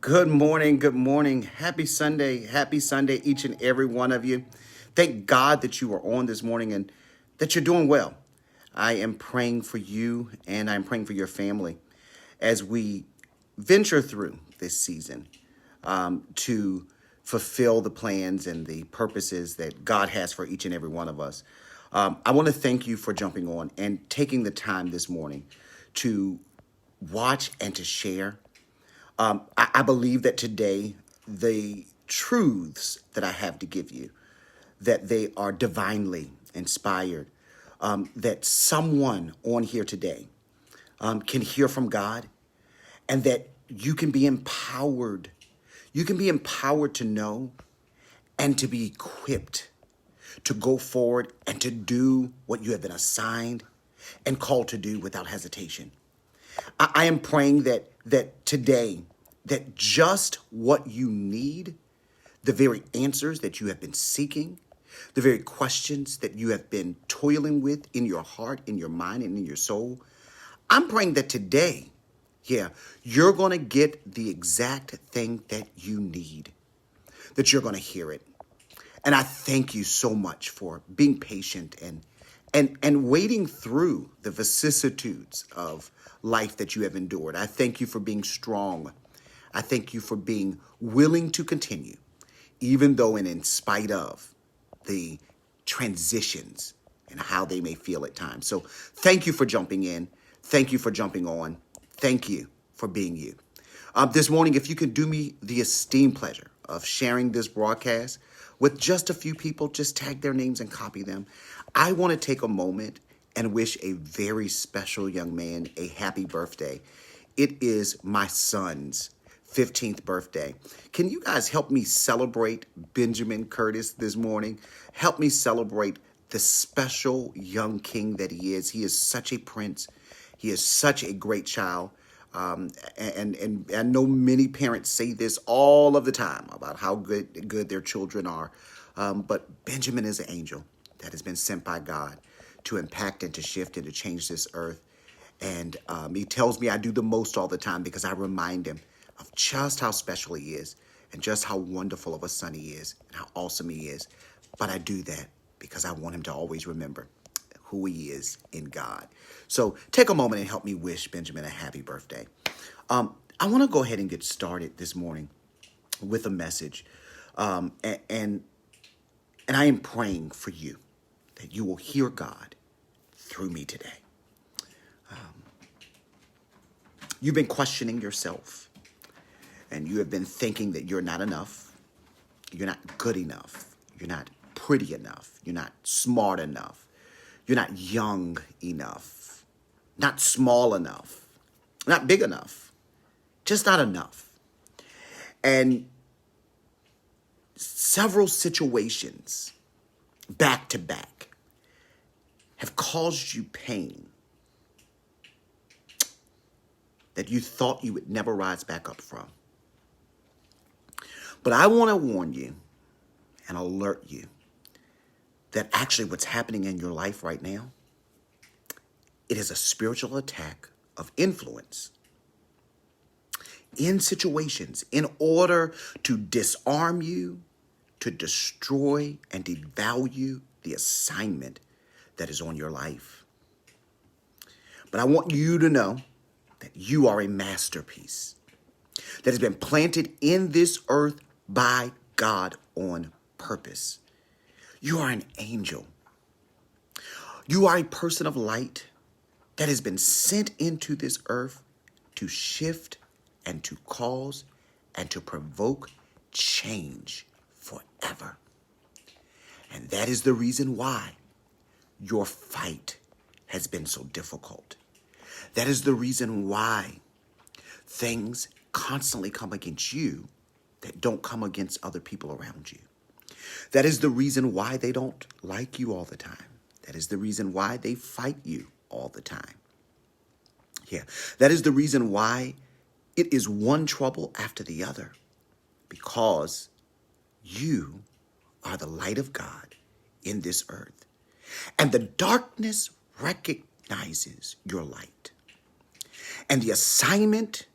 Good morning. Good morning. Happy Sunday. Happy Sunday, each and every one of you. Thank God that you are on this morning and that you're doing well. I am praying for you and I'm praying for your family as we venture through this season to fulfill the plans and the purposes that God has for each and every one of us. I want to thank you for jumping on and taking the time this morning to watch and to share. I believe that today the truths that I have to give you, that they are divinely inspired, that someone on here today can hear from God, and that you can be empowered. You can be empowered to know and to be equipped to go forward and to do what you have been assigned and called to do without hesitation. I am praying that today, that just what you need, the very answers that you have been seeking, the very questions that you have been toiling with in your heart, in your mind, and in your soul, I'm praying that today, you're going to get the exact thing that you need, that you're going to hear it. And I thank you so much for being patient and waiting through the vicissitudes of life that you have endured. I thank you for being strong. I thank you for being willing to continue, even though and in spite of the transitions and how they may feel at times. So thank you for jumping in. Thank you for jumping on. Thank you for being you. This morning, if you can do me the esteemed pleasure of sharing this broadcast with just a few people, just tag their names and copy them. I want to take a moment and wish a very special young man a happy birthday. It is my son's 15th birthday. Can you guys help me celebrate Benjamin Curtis this morning? Help me celebrate the special young king that he is. He is such a prince. He is such a great child. And I know many parents say this all of the time about how good their children are. But Benjamin is an angel that has been sent by God to impact and to shift and to change this earth. And he tells me I do the most all the time because I remind him of just how special he is and just how wonderful of a son he is and how awesome he is. But I do that because I want him to always remember who he is in God. So take a moment and help me wish Benjamin a happy birthday. I want to go ahead and get started this morning with a message. And I am praying for you that you will hear God through me today. You've been questioning yourself and you have been thinking that you're not enough. You're not good enough. You're not pretty enough. You're not smart enough. You're not young enough, not small enough, not big enough, just not enough. And several situations back to back have caused you pain that you thought you would never rise back up from. But I want to warn you and alert you that actually what's happening in your life right now, it is a spiritual attack of influence in situations in order to disarm you, to destroy and devalue the assignment that is on your life. But I want you to know that you are a masterpiece that has been planted in this earth by God on purpose. You are an angel. You are a person of light that has been sent into this earth to shift and to cause and to provoke change forever. And that is the reason why your fight has been so difficult. That is the reason why things constantly come against you that don't come against other people around you. That is the reason why they don't like you all the time. That is the reason why they fight you all the time. That is the reason why it is one trouble after the other, because you are the light of God in this earth. And the darkness recognizes your light. And the assignment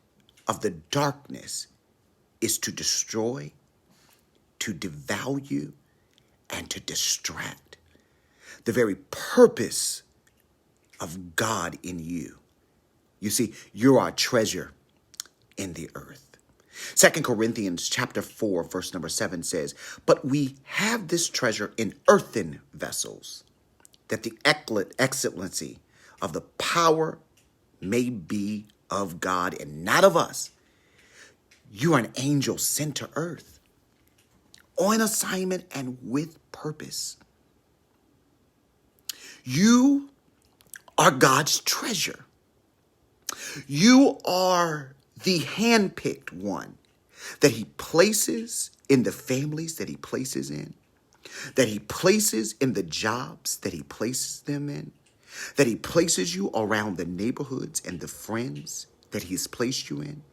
of the darkness is to destroy, to devalue, and to distract the very purpose of God in you. You see, you're our treasure in the earth. 2 Corinthians chapter 4, verse number 7 says, "But we have this treasure in earthen vessels, that the excellency of the power may be of God and not of us." You are an angel sent to earth on assignment and with purpose. You are God's treasure. You are the handpicked one that he places in the families that he places in, that he places in the jobs that he places them in, that he places you around the neighborhoods and the friends that he's placed you in.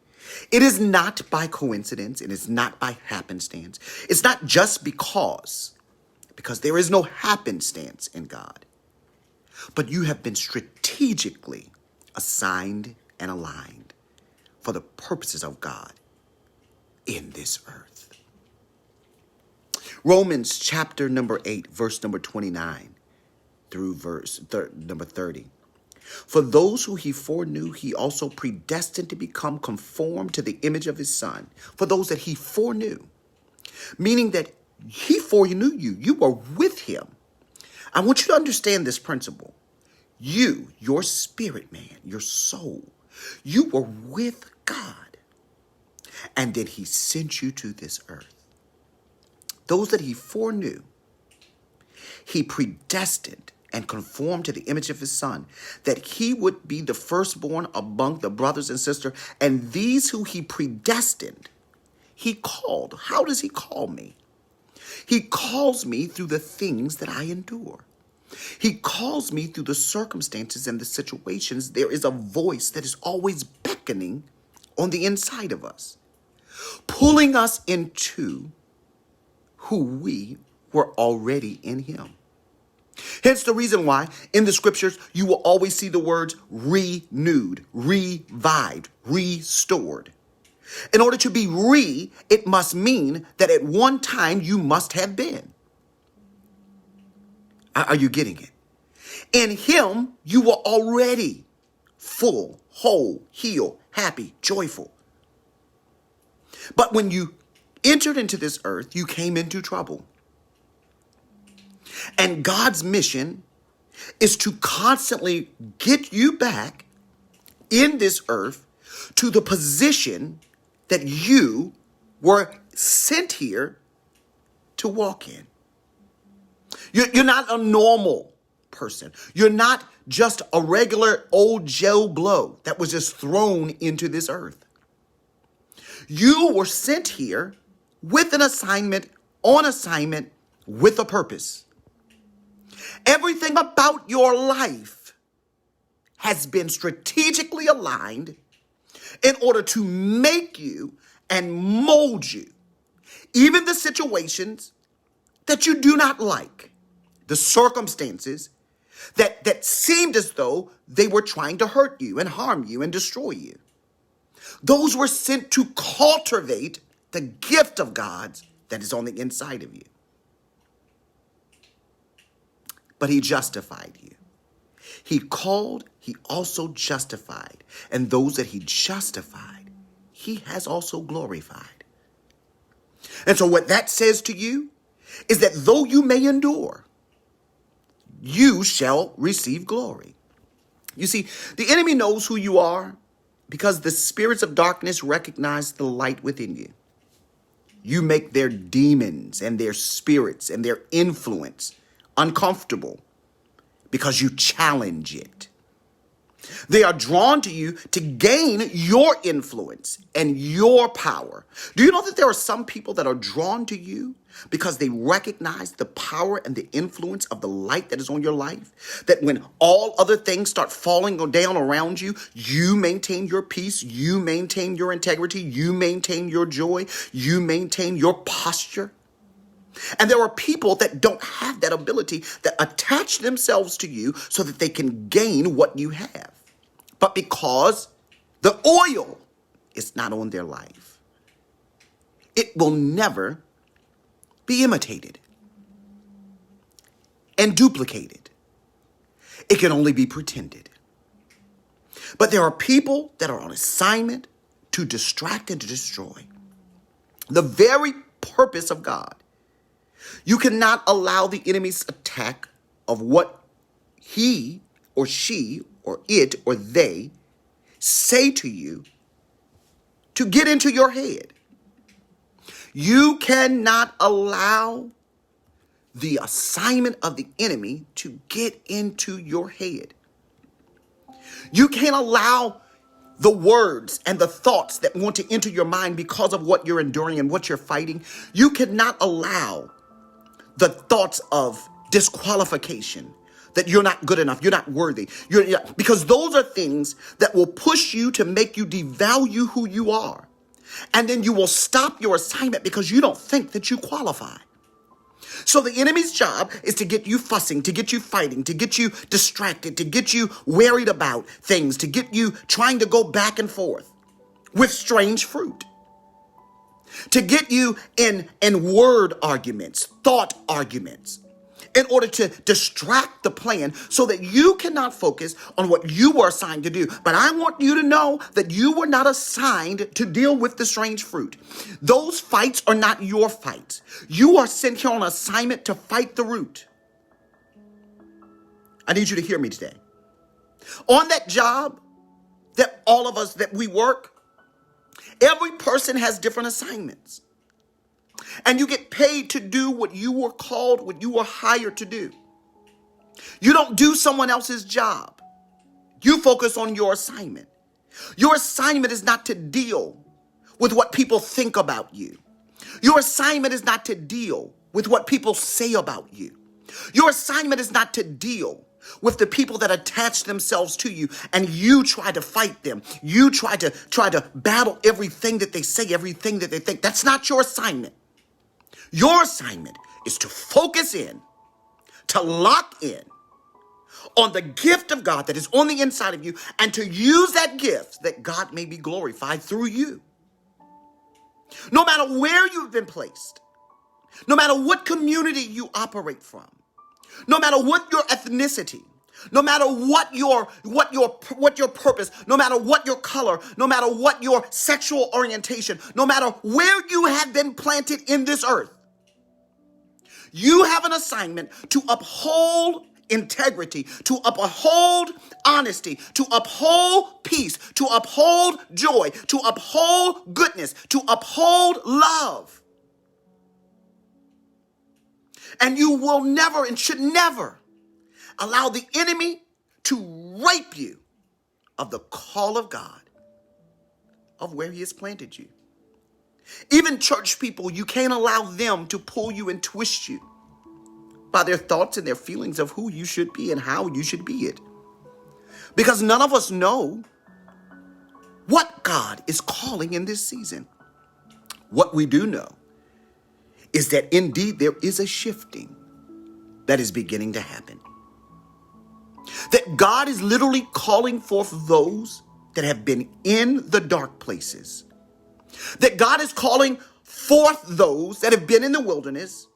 It is not by coincidence. It is not by happenstance. It's not just because there is no happenstance in God. But you have been strategically assigned and aligned for the purposes of God in this earth. Romans chapter number 8, verse number 29 through verse number 30. "For those who he foreknew, he also predestined to become conformed to the image of his Son." For those that he foreknew, meaning that he foreknew you. You were with him. I want you to understand this principle. You, your spirit man, your soul, you were with God. And then he sent you to this earth. Those that he foreknew, he predestined and conformed to the image of his Son, that he would be the firstborn among the brothers and sisters. And these who he predestined, he called. How does he call me? He calls me through the things that I endure. He calls me through the circumstances and the situations. There is a voice that is always beckoning on the inside of us, pulling us into who we were already in him. Hence the reason why in the scriptures you will always see the words renewed, revived, restored. In order to be it must mean that at one time you must have been. Are you getting it? In him, you were already full, whole, healed, happy, joyful. But when you entered into this earth, you came into trouble. And God's mission is to constantly get you back in this earth to the position that you were sent here to walk in. You're not a normal person. You're not just a regular old Joe Blow that was just thrown into this earth. You were sent here with an assignment, on assignment, with a purpose. Everything about your life has been strategically aligned in order to make you and mold you. Even the situations that you do not like, the circumstances that seemed as though they were trying to hurt you and harm you and destroy you. Those were sent to cultivate the gift of God that is on the inside of you. But he justified you. He called, he also justified. And those that he justified, he has also glorified. And so what that says to you is that though you may endure, you shall receive glory. You see, the enemy knows who you are because the spirits of darkness recognize the light within you. You make their demons and their spirits and their influence uncomfortable because you challenge it. They are drawn to you to gain your influence and your power. Do you know that there are some people that are drawn to you because they recognize the power and the influence of the light that is on your life? That when all other things start falling down around you, you maintain your peace, you maintain your integrity, you maintain your joy, you maintain your posture. And there are people that don't have that ability, that attach themselves to you so that they can gain what you have. But because the oil is not on their life, It will never be imitated and duplicated. It can only be pretended. But there are people that are on assignment to distract and to destroy. The very purpose of God. You cannot allow the enemy's attack of what he or she or it or they say to you to get into your head. You cannot allow the assignment of the enemy to get into your head. You can't allow the words and the thoughts that want to enter your mind because of what you're enduring and what you're fighting. You cannot allow the thoughts of disqualification, that you're not good enough, you're not worthy. Because those are things that will push you to make you devalue who you are. And then you will stop your assignment because you don't think that you qualify. So the enemy's job is to get you fussing, to get you fighting, to get you distracted, to get you worried about things, to get you trying to go back and forth with strange fruit, to get you in word arguments, thought arguments, in order to distract the plan so that you cannot focus on what you were assigned to do. But I want you to know that you were not assigned to deal with the strange fruit. Those fights are not your fights. You are sent here on assignment to fight the root. I need you to hear me today. On that job that all of us, that we work, every person has different assignments. And you get paid to do what you were called, what you were hired to do. You don't do someone else's job. You focus on your assignment. Your assignment is not to deal with what people think about you. Your assignment is not to deal with what people say about you. Your assignment is not to deal with the people that attach themselves to you and you try to fight them. You try to battle everything that they say, everything that they think. That's not your assignment. Your assignment is to focus in, to lock in on the gift of God that is on the inside of you, and to use that gift that God may be glorified through you. No matter where you've been placed, no matter what community you operate from, no matter what your ethnicity, no matter what your purpose, no matter what your color, no matter what your sexual orientation, no matter where you have been planted in this earth, you have an assignment to uphold integrity, to uphold honesty, to uphold peace, to uphold joy, to uphold goodness, to uphold love. And you will never and should never allow the enemy to rape you of the call of God, of where he has planted you. Even church people, you can't allow them to pull you and twist you by their thoughts and their feelings of who you should be and how you should be it. Because none of us know what God is calling in this season. What we do know is that indeed there is a shifting that is beginning to happen. That God is literally calling forth those that have been in the dark places. That God is calling forth those that have been in the wilderness,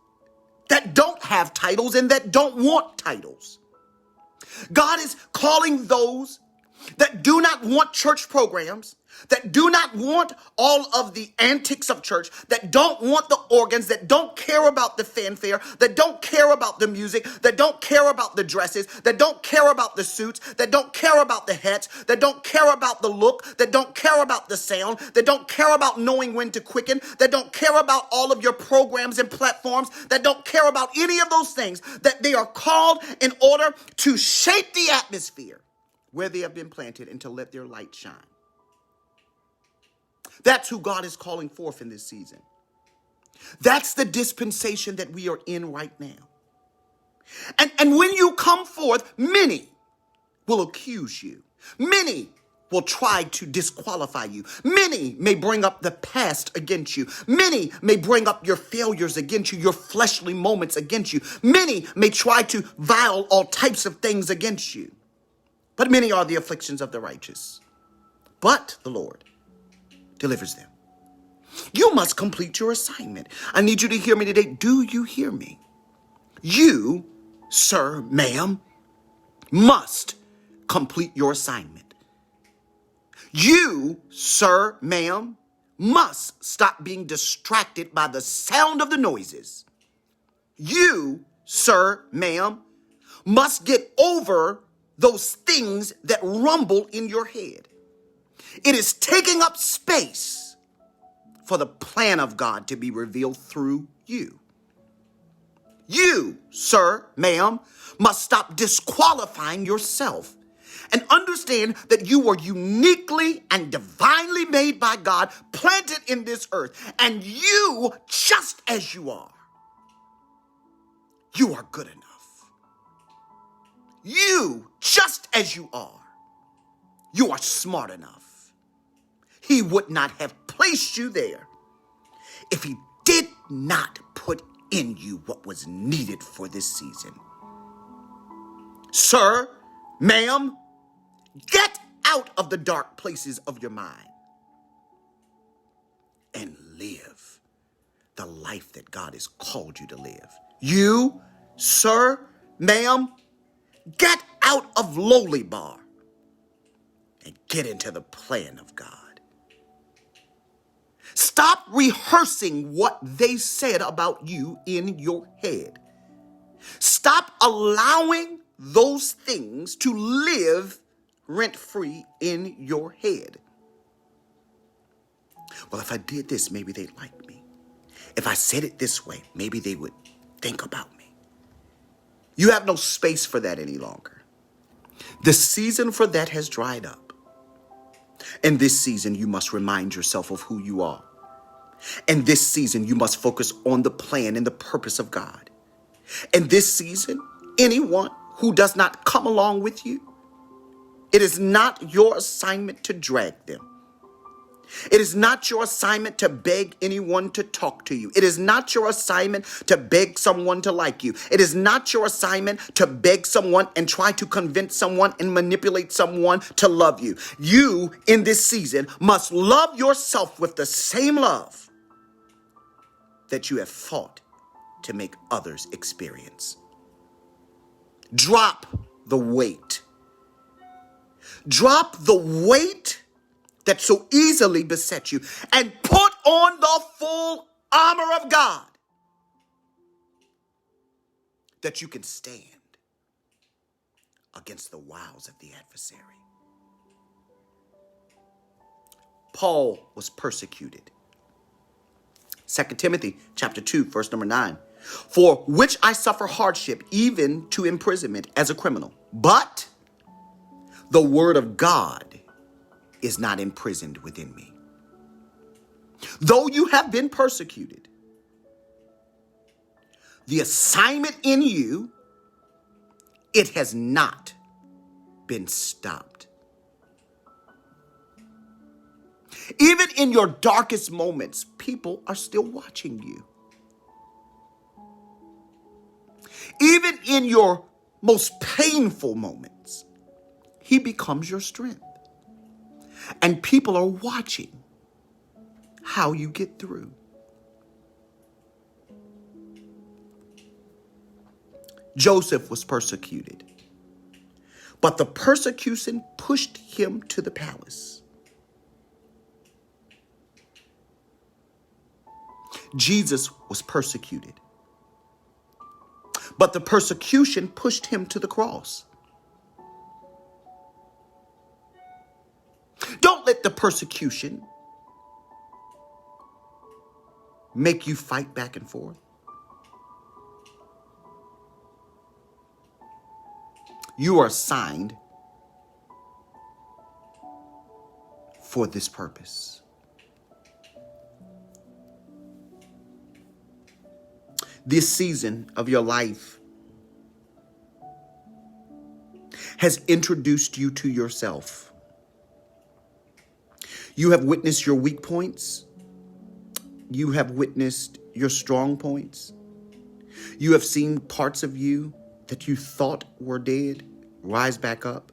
that don't have titles and that don't want titles. God is calling those that do not want church programs, that do not want all of the antics of church, that don't want the organs, that don't care about the fanfare, that don't care about the music, that don't care about the dresses, that don't care about the suits, that don't care about the hats, that don't care about the look, that don't care about the sound, that don't care about knowing when to quicken, that don't care about all of your programs and platforms, that don't care about any of those things, that they are called in order to shape the atmosphere where they have been planted and to let their light shine. That's who God is calling forth in this season. That's the dispensation that we are in right now. And when you come forth, many will accuse you. Many will try to disqualify you. Many may bring up the past against you. Many may bring up your failures against you, your fleshly moments against you. Many may try to vile all types of things against you. But many are the afflictions of the righteous. But the Lord delivers them. You must complete your assignment. I need you to hear me today. Do you hear me? You, sir, ma'am, must complete your assignment. You, sir, ma'am, must stop being distracted by the sound of the noises. You, sir, ma'am, must get over those things that rumble in your head. It is taking up space for the plan of God to be revealed through you. You, sir, ma'am, must stop disqualifying yourself and understand that you were uniquely and divinely made by God, planted in this earth, and you, just as you are good enough. You, just as you are smart enough. He would not have placed you there if he did not put in you what was needed for this season. Sir, ma'am, get out of the dark places of your mind and live the life that God has called you to live. You, sir, ma'am, get out of lowly bar and get into the plan of God. Stop rehearsing what they said about you in your head. Stop allowing those things to live rent-free in your head. Well, if I did this, maybe they'd like me. If I said it this way, maybe they would think about me. You have no space for that any longer. The season for that has dried up. In this season, you must remind yourself of who you are. In this season, you must focus on the plan and the purpose of God. In this season, anyone who does not come along with you, it is not your assignment to drag them. It is not your assignment to beg anyone to talk to you. It is not your assignment to beg someone to like you. It is not your assignment to beg someone and try to convince someone and manipulate someone to love you. You, in this season, must love yourself with the same love that you have fought to make others experience. Drop the weight. Drop the weight that so easily beset you and put on the full armor of God that you can stand against the wiles of the adversary. Paul was persecuted. 2 Timothy chapter 2, verse number 9. For which I suffer hardship, even to imprisonment as a criminal. But the word of God is not imprisoned within me. Though you have been persecuted, the assignment in you, it has not been stopped. Even in your darkest moments, people are still watching you. Even in your most painful moments, he becomes your strength. And people are watching how you get through. Joseph was persecuted, but the persecution pushed him to the palace. Jesus was persecuted, but the persecution pushed him to the cross. Don't let the persecution make you fight back and forth. You are assigned for this purpose. This season of your life has introduced you to yourself. You have witnessed your weak points. You have witnessed your strong points. You have seen parts of you that you thought were dead rise back up.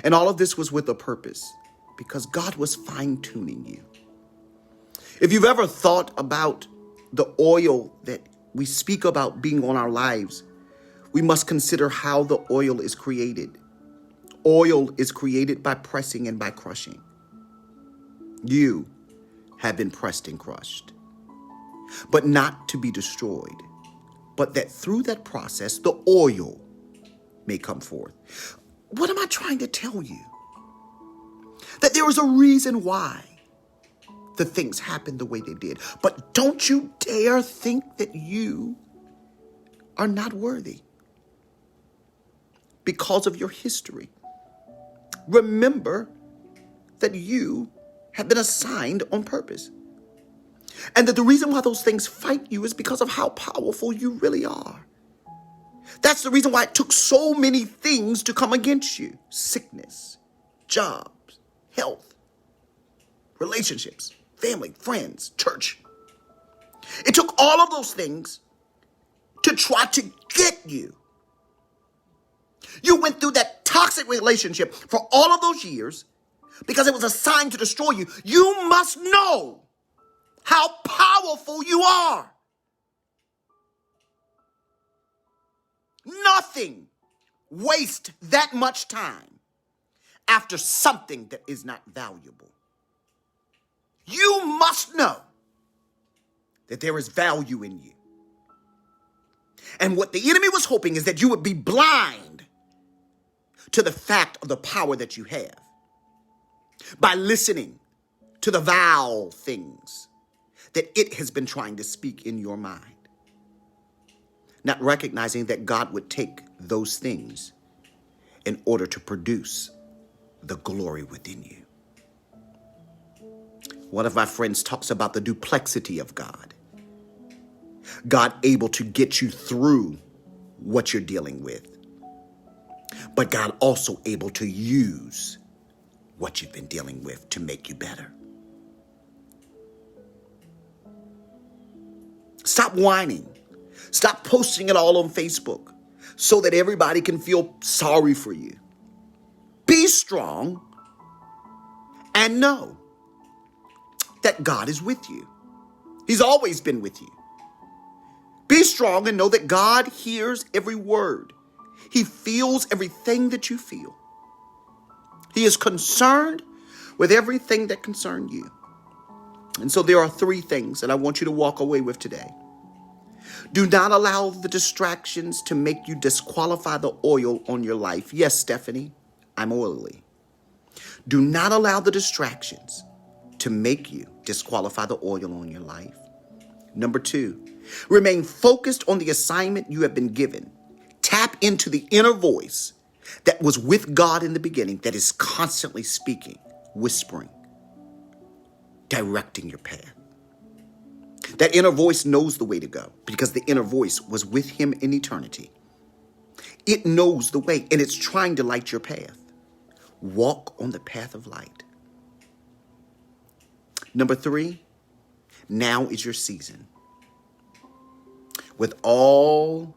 And all of this was with a purpose, because God was fine-tuning you. If you've ever thought about the oil that we speak about being on our lives, we must consider how the oil is created. Oil is created by pressing and by crushing. You have been pressed and crushed, but not to be destroyed, but that through that process, the oil may come forth. What am I trying to tell you? That there is a reason why the things happened the way they did. But don't you dare think that you are not worthy because of your history. Remember that you have been assigned on purpose. And that the reason why those things fight you is because of how powerful you really are. That's the reason why it took so many things to come against you. Sickness, jobs, health, relationships, family, friends, church. It took all of those things to try to get you. You went through that toxic relationship for all of those years because it was assigned to destroy you. You must know how powerful you are. Nothing wastes that much time after something that is not valuable. You must know that there is value in you. And what the enemy was hoping is that you would be blind to the fact of the power that you have by listening to the vile things that it has been trying to speak in your mind. Not recognizing that God would take those things in order to produce the glory within you. One of my friends talks about the duplexity of God. God able to get you through what you're dealing with, but God also able to use what you've been dealing with to make you better. Stop whining. Stop posting it all on Facebook so that everybody can feel sorry for you. Be strong and know that God is with you. He's always been with you. Be strong and know that God hears every word. He feels everything that you feel. He is concerned with everything that concerns you. And so there are 3 things that I want you to walk away with today. Do not allow the distractions to make you disqualify the oil on your life. Yes, Stephanie, I'm oily. Do not allow the distractions to make you disqualify the oil on your life. Number 2, remain focused on the assignment you have been given. Tap into the inner voice that was with God in the beginning, that is constantly speaking, whispering, directing your path. That inner voice knows the way to go because the inner voice was with him in eternity. It knows the way and it's trying to light your path. Walk on the path of light. Number 3, now is your season. With all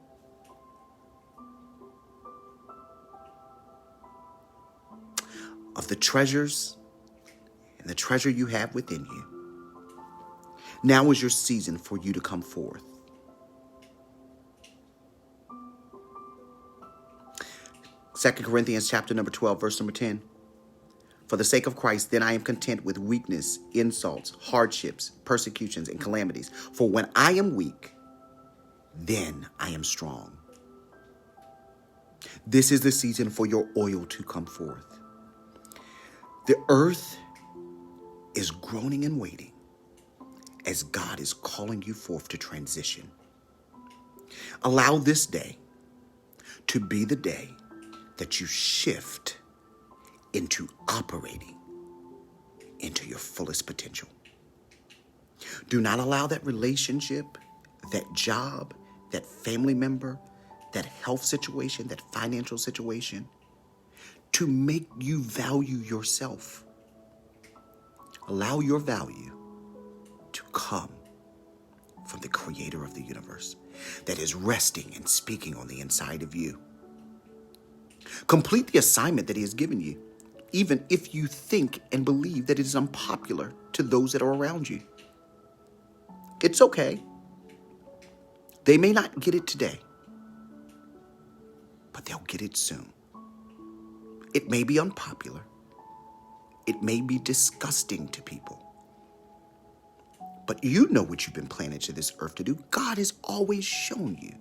of the treasures and the treasure you have within you, now is your season for you to come forth. 2 Corinthians chapter number 12, verse number 10. For the sake of Christ, then I am content with weakness, insults, hardships, persecutions, and calamities. For when I am weak, then I am strong. This is the season for your oil to come forth. The earth is groaning and waiting as God is calling you forth to transition. Allow this day to be the day that you shift into operating into your fullest potential. Do not allow that relationship, that job, that family member, that health situation, that financial situation to make you value yourself. Allow your value to come from the creator of the universe that is resting and speaking on the inside of you. Complete the assignment that he has given you, even if you think and believe that it is unpopular to those that are around you. It's okay. They may not get it today, but they'll get it soon. It may be unpopular. It may be disgusting to people. But you know what you've been planted to this earth to do. God has always shown you.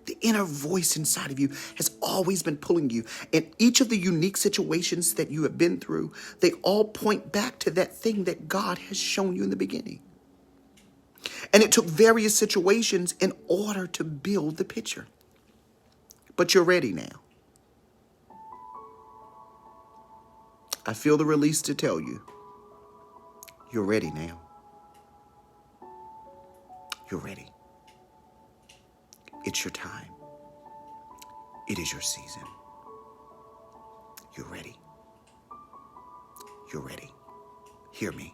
The inner voice inside of you has always been pulling you. And each of the unique situations that you have been through, they all point back to that thing that God has shown you in the beginning. And it took various situations in order to build the picture. But you're ready now. I feel the release to tell you, you're ready now. You're ready. It's your time. It is your season. You're ready. You're ready. Hear me.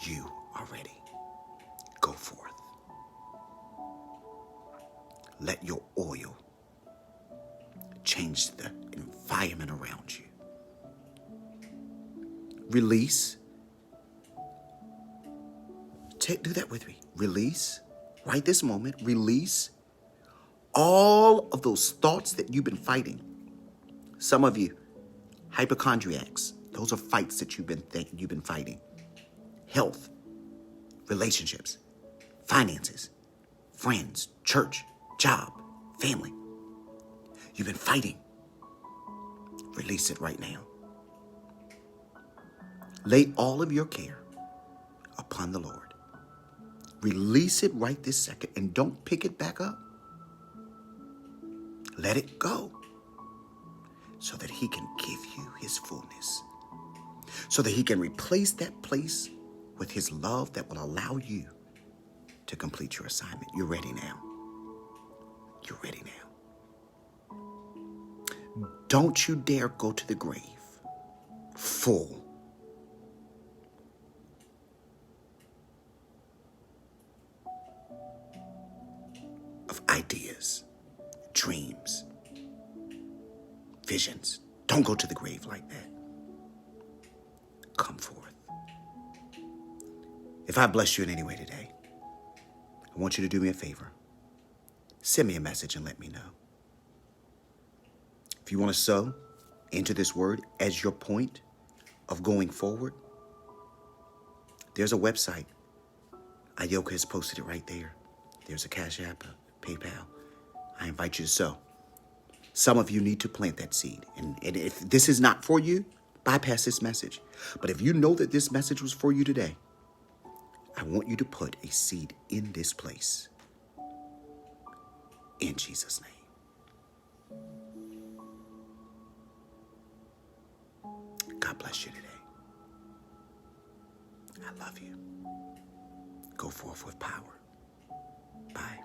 You are ready. Go forth. Let your oil change the environment around you. Release. Do that with me. Release. Right this moment. Release all of those thoughts that you've been fighting. Some of you, hypochondriacs. Those are fights that you've been fighting. Health, relationships, finances, friends, church, job, family. You've been fighting. Release it right now. Lay all of your care upon the Lord. Release it right this second and don't pick it back up. Let it go so that he can give you his fullness, so that he can replace that place with his love that will allow you to complete your assignment. You're ready now. You're ready now. Don't you dare go to the grave full of ideas, dreams, visions. Don't go to the grave like that. Come forth. If I bless you in any way today, I want you to do me a favor. Send me a message and let me know. If you want to sow into this word as your point of going forward, there's a website. Ayoka has posted it right there. There's a Cash App, a PayPal. I invite you to sow. Some of you need to plant that seed. And if this is not for you, bypass this message. But if you know that this message was for you today, I want you to put a seed in this place. In Jesus' name. God bless you today. I love you. Go forth with power. Bye.